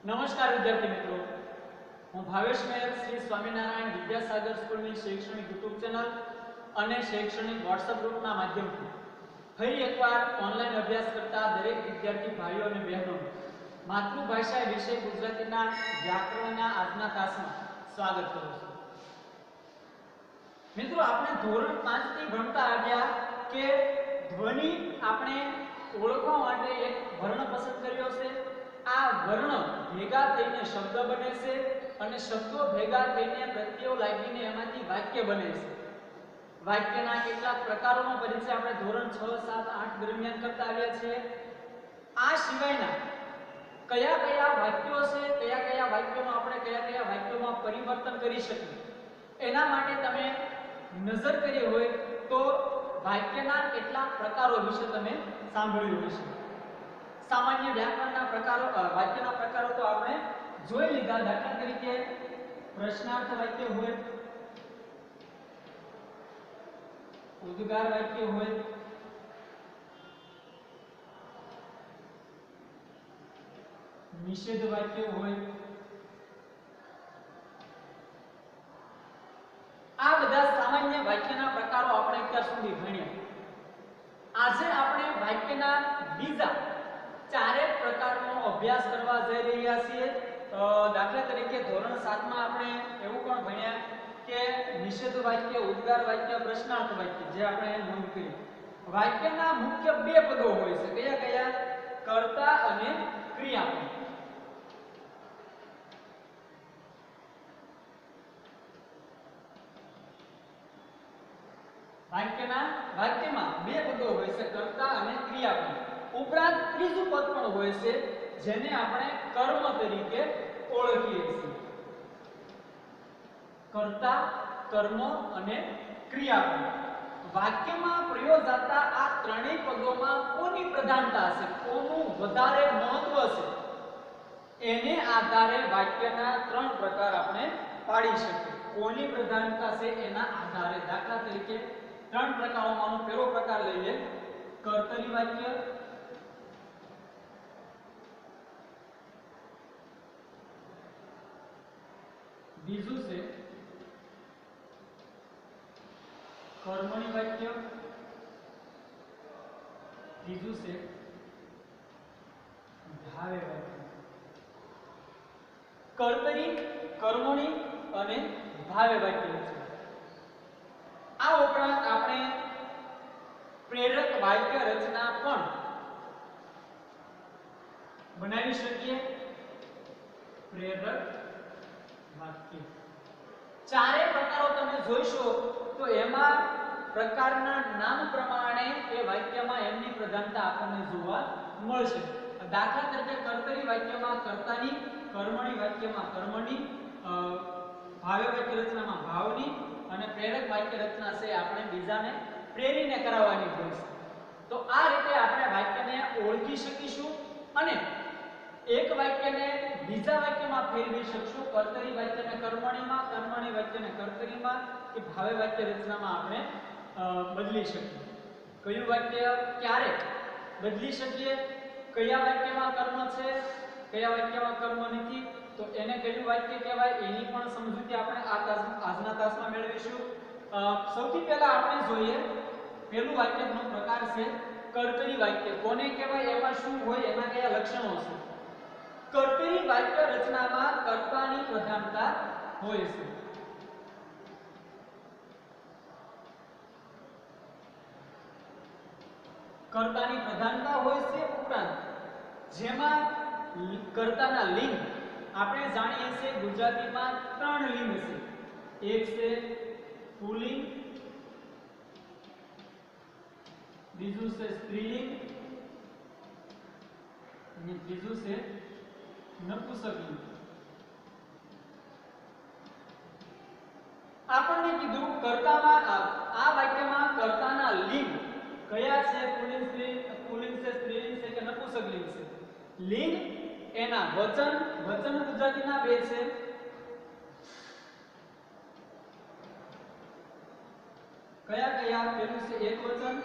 નમસ્કાર વિદ્યાર્થી મિત્રો, હું ભાવેશ મેયર શ્રી સ્વામિનારાયણ વિદ્યાસાગર સ્કૂલની શૈક્ષણિક યુટ્યુબ ચેનલ અને શૈક્ષણિક વોટ્સએપ ગ્રુપના માધ્યમથી ફરી એકવાર ઓનલાઈન અભ્યાસ કરતા દરેક વિદ્યાર્થી ભાઈઓ અને બહેનોનું માતૃભાષા વિષય ગુજરાતીના વ્યાકરણના આજના તાસમાં સ્વાગત કરું છું. મિત્રો, આપણે ધોરણ 5 થી ભણતા આવ્યા કે ધ્વનિ આપણે ઓળખવા માટે એક વર્ણ પસંદ કર્યો છે. આ વર્ણ ભેગા થઈને શબ્દ બને છે અને શબ્દો ભેગા થઈને પ્રત્યયો લાગીને એમાંથી વાક્ય બને છે. વાક્યના કેટલાક પ્રકારોનો પરિચય આપણે ધોરણ 6, 7, 8 દરમિયાન કરતા આવ્યા છીએ. આ સિવાયના કયા કયા વાક્યો છે, કયા કયા વાક્યોનો આપણે કયા વાક્યોમાં પરિવર્તન કરી શકીએ, એના માટે તમે નજર કરી હોય તો વાક્યના કેટલાક પ્રકારો વિશે તમે સાંભળ્યું હશે. સામાન્ય વ્યાકરણના પ્રકારો, વાક્યના પ્રકારો તો આપણે જોઈ લીધા. દાખલા તરીકે પ્રશ્નાર્થ વાક્ય હોય, ઉદ્ગાર વાક્ય હોય, નિષેધ વાક્ય હોય. આ બધા સામાન્ય વાક્યના પ્રકારો આપણે અત્યાર સુધી ભણ્યા. આજે આપણે વાક્યના બીજા ચારેક પ્રકારનો અભ્યાસ કરવા જઈ રહ્યા છીએ. દાખલા તરીકે ધોરણ 7 માં આપણે એવું પણ ભણ્યા કે નિષેધ વાક્ય, ઉદ્ગાર વાક્ય, પ્રશ્નાર્થ વાક્ય, જે આપણે નોંધ કરી. વાક્યના મુખ્ય બે પદો હોય છે. કયા કયા? કર્તા અને ક્રિયાપદ. વાક્યમાં બે પદો હોય છે, કર્તા અને ક્રિયાપદ. ઉપરાંત ત્રીજું પદ પણ હોય છે જેને આપણે કર્મ તરીકે ઓળખીએ છીએ. કર્તા, કર્મ અને ક્રિયાપદ. વાક્યમાં પ્રયોજાતા આ ત્રણેય પદોમાં કોની પ્રધાનતા છે, કોનું વધારે મહત્વ છે, એને આધારે વાક્યના ત્રણ પ્રકાર આપણે પાડી શકીએ. કોની પ્રધાનતા છે એના આધારે. દાખલા તરીકે ત્રણ પ્રકારોમાંનો પહેલો પ્રકાર લઈએ, કર્તરી વાક્ય. બીજું છે કર્મણી વાક્ય. ત્રીજું છે ભાવે વાક્ય. કર્તરી, કર્મણી અને ભાવે વાક્ય છે. આ ઉપરાંત આપણે પ્રેરક વાક્ય રચના પણ બનાવી શકીએ. પ્રેરક વાક્ય ચારે પ્રકારો તમે જોઈશો તો એમાં પ્રકારના નામ પ્રમાણે એ વાક્યમાં એમની પ્રધાનતા આપણને જોવા મળશે. દાખલા તરીકે કર્તરી વાક્યમાં કર્તાની, કર્મણી વાક્યમાં કર્મની, ભાવે વાક્ય રચનામાં ભાવની અને પ્રેરક વાક્ય રચના છે આપણે બીજાને પ્રેરીને કરાવવાની હોય છે. તો આ રીતે આપણે વાક્યને ઓળખી શકીશું અને એક વાક્યને બીજા વાક્યમાં ફેરવી શકશું. કર્તરી વાક્યને કર્મણીમાં, કર્મણી વાક્યને કર્તરીમાં કે ભાવે વાક્ય રચનામાં આપણે બદલી શકીએ. કયું વાક્ય ક્યારે બદલી શકીએ, કયા વાક્યમાં કર્મ છે, કયા વાક્યમાં કર્મ નથી, તો એને કયું વાક્ય કહેવાય એની પણ સમજૂતી આપણે આજના તાસમાં મેળવીશું. સૌથી પહેલા આપણે જોઈએ પહેલું વાક્યનો પ્રકાર છે કર્તરી વાક્ય. કોને કહેવાય, એમાં શું હોય, એના કયા લક્ષણો છે. કર્તરી વાક્ય રચનામાં કર્તાની પ્રધાનતા હોય છે. કર્તાની પ્રધાનતા હોય છે. ઉપરાંત જેમાં કર્તાના લિંગ આપણે જાણીએ છીએ ગુજરાતીમાં ત્રણ લિંગ છે. એક છે પુલ્લિંગ, બીજું છે સ્ત્રીલિંગ અને ત્રીજું છે નપુંસકલિંગ. આપણને કીધું કર્તામાં આ વાક્યમાં કર્તાના લિંગ કયા છે, પુલ્લિંગ છે, સ્ત્રીલિંગ છે કે નપુંસકલિંગ છે. લિંગ એના વચન ગુજરાતીના બે છે. કયા કયા? પેલું છે એકવચન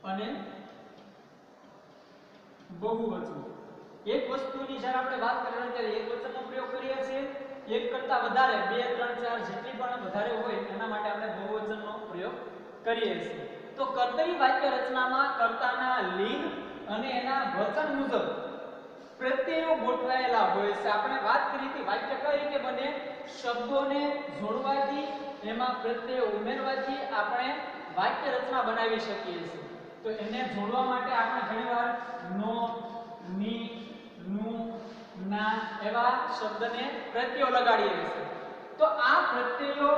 અને બહુવચન. એક વસ્તુની જ્યારે આપણે વાત કરીએ ત્યારે એકવચનનો પ્રયોગ કરીએ છીએ. એક કરતા વધારે 2 3 4 જેટલી પણ વધારે હોય એના માટે આપણે બહુવચનનો પ્રયોગ કરીએ છીએ. તો કર્તરી વાક્ય રચનામાં કર્તાના લિંગ અને એના વચન મુજબ પ્રત્યયો ગોઠવાયેલા હોય છે. આપણે વાત કરી હતી વાક્ય કઈ રીતે બને, શબ્દોને જોડવાથી એમાં પ્રત્યય ઉમેરવાથી આપણે વાક્ય રચના બનાવી શકીએ છીએ. તો એને જોડવા માટે આપણે ઘણીવાર નો, ની, નું, ના એવા શબ્દને પ્રત્યયો લગાડીએ છીએ. તો આ પ્રત્યયો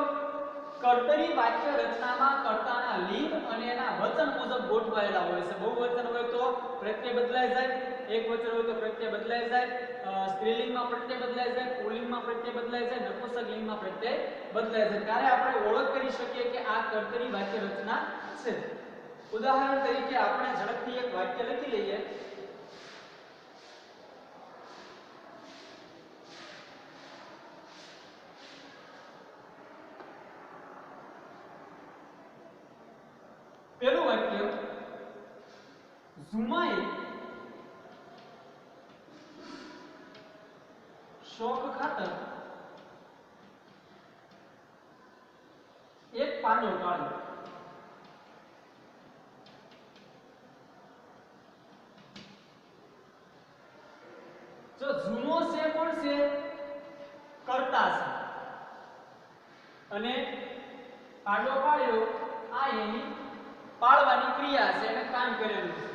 કર્તરી વાક્ય રચનામાં કર્તાના લિંગ અને એના વચન મુજબ ગોઠવાયેલા હોય છે. બહુવચન હોય તો પ્રત્યય બદલાઈ જાય, એકવચન હોય તો પ્રત્યય બદલાઈ જાય, સ્ત્રીલિંગમાં પ્રત્યય બદલાઈ જાય, પુલ્લિંગમાં પ્રત્યય બદલાઈ જાય, નપુંસકલિંગમાં પ્રત્યય બદલાઈ જાય. ત્યારે આપણે ઓળખ કરી શકીએ કે આ કર્તરી વાક્ય રચના છે. ઉદાહરણ તરીકે આપણે ઝડપથી એક વાક્ય લખી લઈએ. પેલું વાક્ય, ઝુમાએ શોખ ખાતર એક પાડો પાડ્યો. જો ઝુમો છે કોણ છે, કર્તા છે, અને પાડો પાડ્યો આ એની પાડવાની ક્રિયા છે, એને કામ કરેલું છે.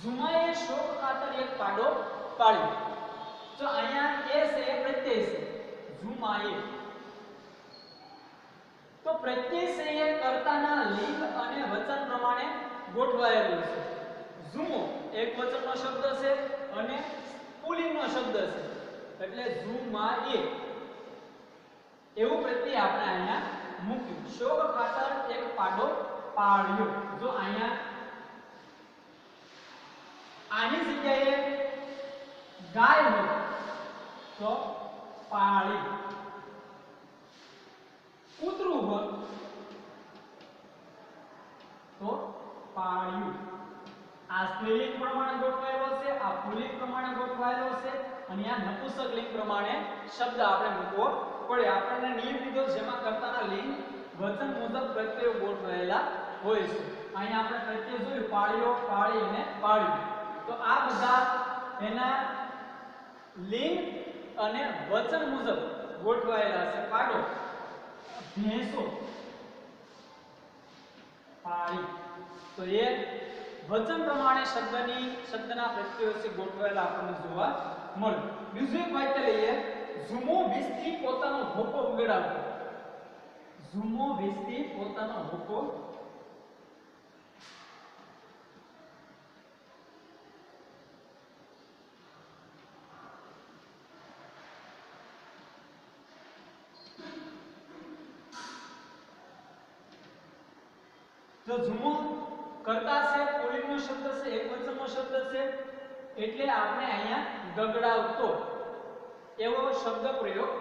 ઝુમાએ શોખ ખાતર એક પાડો પાડ્યો. જો અહીંયા એ છે એ પ્રત્યય છે, ઝુમાએ. તો પ્રત્યય છે એ કર્તાના લિંગ અને વચન પ્રમાણે ગોઠવાયેલું છે. ઝુમો એક વચનનો શબ્દ છે અને પુલ્લિંગનો શબ્દ છે, એટલે ઝુમાએ એવું પ્રત્યય આપણે અહીંયા મૂક્યું. શોખ ખાતર એક પાડો પાડ્યો. જો અહીંયા આની જગ્યાએ ગાય હોય તો પાળી, કૂતરું હોય તો પાળ્યું. આ સ્ત્રીલિંગ પ્રમાણે ગોઠવાયેલો છે, આ પુલ્લિંગ પ્રમાણે ગોઠવાયેલો છે, અને આ નપુંસકલિંગ પ્રમાણે શબ્દ આપણે મૂકવો પડે. આપણને નિયમ કીધો જેમાં કર્તાના લિંગ વચન મુજબ પ્રત્યયો ગોઠવાયેલા હોય છે. અહીંયા આપણે પ્રત્યય જોયું, પાળ્યો, પાળી અને પાળ્યું. તો આ બધા એના લિંગ અને વચન મુજબ ગોઠવાયેલા છે. પાડો, ભેંસો, પાળી. તો એ વચન પ્રમાણે શબ્દના પ્રત્યયો છે ગોઠવાયેલા આપણને જોવા મળે. બીજું એક વાક્ય લઈએ, ઝુમો વીજથી પોતાનો ભોકો ઉડાડતો. ઝુમો વીજથી પોતાનો ભોકો તો ઝુમો કરતા છે, પુલ્લિંગનો શબ્દ છે, એકવચનનો શબ્દ છે, એટલે આપણે અહીંયા ગગડાવતો એવો શબ્દ પ્રયોગ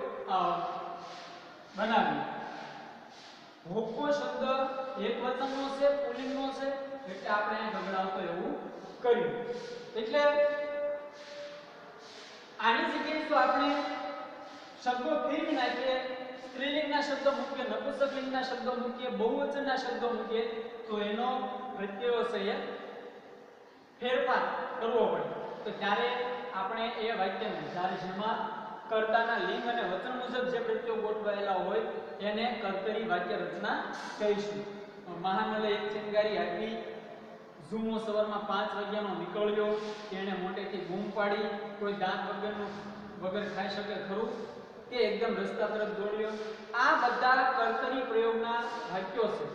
બનાવીએ. ભોકો શબ્દ એકવચનનો છે, પુલ્લિંગનો છે, એટલે આપણે અહીંયા ગગડાવતો એવું કર્યું. એટલે આની જગ્યાએ જો આપણે શબ્દો ફેરવી નાખીએ, સ્ત્રીલિંગના શબ્દો મૂકીએ, નપુંસકલિંગના શબ્દો મૂકીએ, બહુવચનના શબ્દો મૂકીએ, તો એનો પ્રત્યયો છે એ ફેરફાર કરવો પડે. તો ત્યારે આપણે એ વાક્યને જ્યારે જેમાં કર્તાના લિંગ અને વચન મુજબ જે પ્રત્યયો ગોઠવાયેલા હોય એને કર્તરી વાક્ય રચના કહીશું. મહાનલે એક ચિનગારી આપી, ઝુમો સવારમાં 5 વાગ્યાનો નીકળ્યો, તેણે મોટેથી બૂમ પાડી, કોઈ દાંત વગર ખાઈ શકે ખરું, તે એકદમ રસ્તા તરફ દોડ્યો. આ બધા કર્તરી પ્રયોગના વાક્યો છે.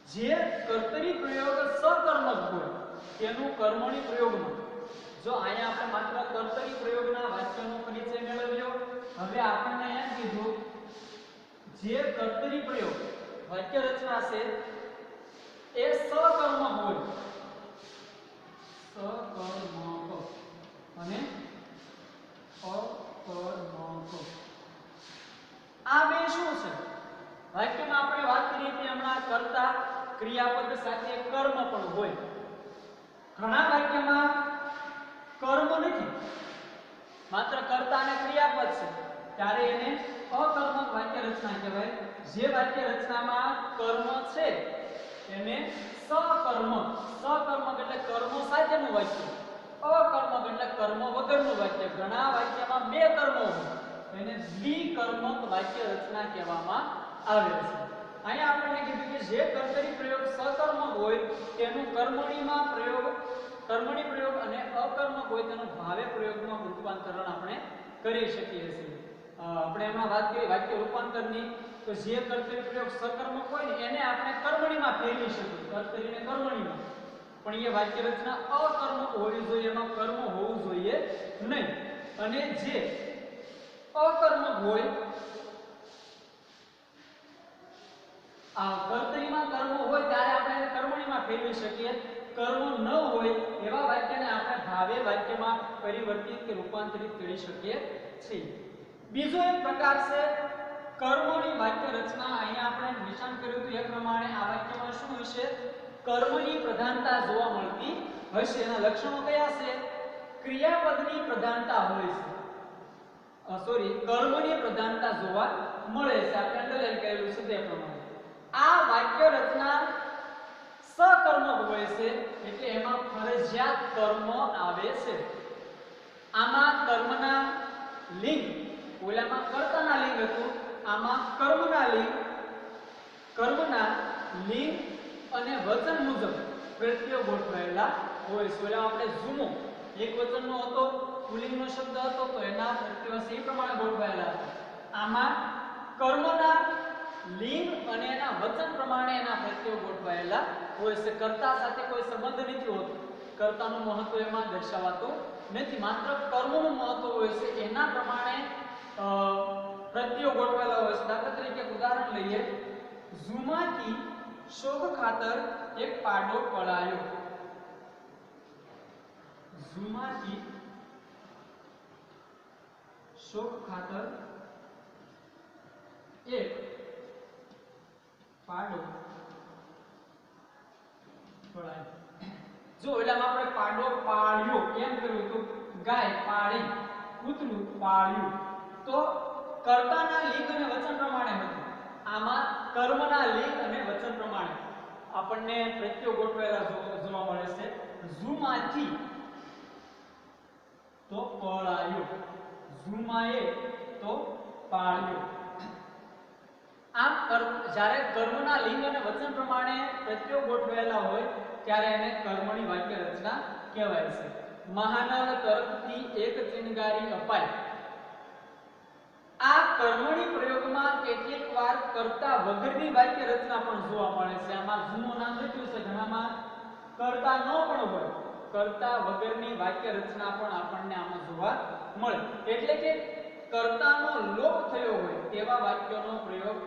જે કર્તરી પ્રયોગ સકર્મક હોય તેનું કર્મણી પ્રયોગમાં. જો અહીંયા આપણે માત્ર કર્તરી પ્રયોગના વાક્યનો પરિચય મેળવ્યો. હવે આપણને એમ કીધું જે કર્તરી પ્રયોગ વાક્ય રચના છે એ સકર્મક હોય, સકર્મક અને અકર્મક. આ બે શું છે? વાક્યમાં આપણે વાત કરી હતી હમણાં, કર્તા ક્રિયાપદ સાથે કર્મ પણ હોય. ઘણા વાક્યમાં કર્મ નથી, માત્ર કર્તા અને ક્રિયાપદ છે, ત્યારે એને અકર્મક વાક્ય રચના કહેવાય. જે વાક્ય રચનામાં કર્મ છે એને સકર્મક. સકર્મક એટલે કર્મો સાથેનું વાક્ય. અકર્મક એટલે કર્મ વગરનું વાક્ય. ઘણા વાક્યમાં બે કર્મો હોય એને દ્વિકર્મક વાક્ય રચના કહેવામાં આવે છે. અહીંયા આપણને કીધું કે જે કર્તરી પ્રયોગ સકર્મક હોય તેનું કર્મણીમાં પ્રયોગ, કર્મણી પ્રયોગ અને અકર્મક હોય તેનું ભાવે પ્રયોગમાં રૂપાંતરણ આપણે કરી શકીએ છીએ. આપણે એમાં વાત કરી વાક્ય રૂપાંતરની, તો જે કર્તરી પ્રયોગ સકર્મક હોય ને એને આપણે કર્મણીમાં ફેરવી શકીએ, કર્તરીને કર્મણીમાં. પણ એ વાક્ય રચના અકર્મક હોવી જોઈએ, એમાં કર્મ હોવું જોઈએ નહીં. અને જે અકર્મક હોય, આ કર્તરીમાં કર્મ હોય ત્યારે આપણે એને કર્મણીમાં ફેરવી શકીએ. કર્મ ન હોય એવા વાક્યને આપણે ભાવે વાક્યમાં પરિવર્તિત કે રૂપાંતરિત કરી શકીએ છીએ. બીજો એક પ્રકાર છે કર્મણી વાક્ય રચના. અહીંયા આપણે નિશાન કર્યું હતું એ પ્રમાણે આ વાક્યમાં શું હશે? કર્મની પ્રધાનતા જોવા મળતી હશે. એના લક્ષણો કયા છે? ક્રિયાપદની પ્રધાનતા હોય છે, કર્મની પ્રધાનતા જોવા મળે છે. આપણે અંડરલાઈન કરેલું છે તે પ્રમાણે આ વાક્ય રચના સકર્મક હોય છે, એટલે એમાં ફરજિયાત કર્મ આવે છે. આમાં કર્મના લિંગ, ઓલામાં કર્તાના લિંગ હતું, આમાં કર્મના લિંગ અને વચન મુજબ પ્રત્યય ગોઠવાયેલા હોય છે. ઓલા આપણે ઝુમો એક વચનનો હતો, પુલ્લિંગનો શબ્દ હતો, તો એના પ્રત્યયો એ પ્રમાણે ગોઠવાયેલા હતા. આમાં કર્મના લિંગ અને એના વચન પ્રમાણે એના પ્રત્યયો ગોઠવાયેલા હોય છે. કર્તા સાથે કોઈ સંબંધ નથી હોતો, કર્તાનું મહત્વ એમાં દર્શાવાતું નથી, માત્ર કર્મનું મહત્વ હોય છે. એના પ્રમાણે પ્રત્યયો ગોઠવાયેલા હોય છે. દાખલા તરીકે ઉદાહરણ લઈએ, ઝુમાંથી શોભ ખાતર એક પાડો પડાયો. ઝુમાંથી શોભ ખાતર એક પાડો પડાયો. જો એટલામાં આપણે પાડો પાળ્યો એમ કર્યું તો ગાય પાળી, કૂતરું પાળ્યું, તો કર્તાના લિંગ અને વચન પ્રમાણે હતું. આમાં કર્મના લિંગ અને વચન પ્રમાણે આપણને પ્રત્યયો ગોઠવાયેલા જોવા મળે છે. ઝુમાંથી તો પળાયો, ઝુમાએ તો પાળ્યો. આમ જ્યારે કર્મના લિંગ અને વચન પ્રમાણે પ્રત્યયો ગોઠવાયેલા હોય ત્યારે એને કર્મણી વાક્ય રચના કહેવાય છે. મહાનવ તરફથી એક ચિનગારી અપાય. આ કર્મણી પ્રયોગમાં કેટલીક વાર કર્તા વગરની વાક્ય રચના પણ જોવા મળે છે. આમાં ઝુમો નામ લખ્યું છે, ઘણામાં કર્તા ન પણ હોય, કર્તા વગરની વાક્ય રચના પણ આપણને આમાં જોવા મળે. એટલે કે કર્તાનો લોપ થયો હોય તેવા વાક્યનો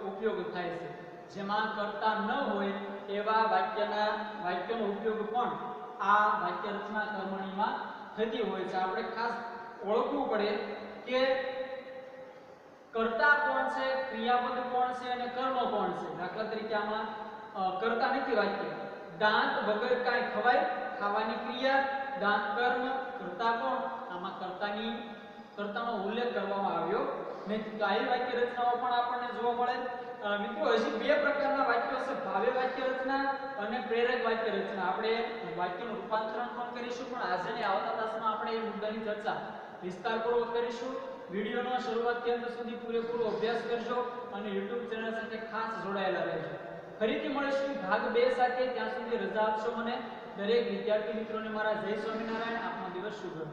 ઉપયોગ થાય છે. જેમાં કર્તા ન હોય એવા વાક્યનો ઉપયોગ પણ આ વાક્ય રચના કર્મણીમાં થતી હોય છે. આપણે ખાસ ઓળખવું પડે કે કર્તા કોણ છે, ક્રિયાપદ કોણ છે અને કર્મ કોણ છે. દાખલા તરીકે આમાં કર્તા નથી વાક્ય, દાંત વગર કાંઈ ખવાય, ખાવાની ક્રિયા, દાંત કર્મ, કર્તા કોણ? આમાં કર્તાનો ઉલ્લેખ કરવામાં આવ્યો નથી. તો આવી વાક્ય રચનાઓ પણ આપણને જોવા મળે. મિત્રો, હજી બે પ્રકારના વાક્યો છે, ભાવે વાક્ય રચના અને પ્રેરક વાક્ય રચના. આપણે વાક્યનું રૂપાંતરણ પણ કરીશું, પણ આજની આવતા તાસમાં આપણે એ મુદ્દાની ચર્ચા વિસ્તારપૂર્વક કરીશું. વિડીયોનો શરૂઆતથી અંત સુધી પૂરેપૂરો અભ્યાસ કરજો અને YouTube ચેનલ સાથે ખાસ જોડાયેલા રહેજો. ફરીથી મળીશું ભાગ 2 સાથે. ત્યાં સુધી રજા આપશો મને. દરેક વિદ્યાર્થી મિત્રોને મારા જય સ્વામિનારાયણ. આપનો દિવસ શુભ રહે.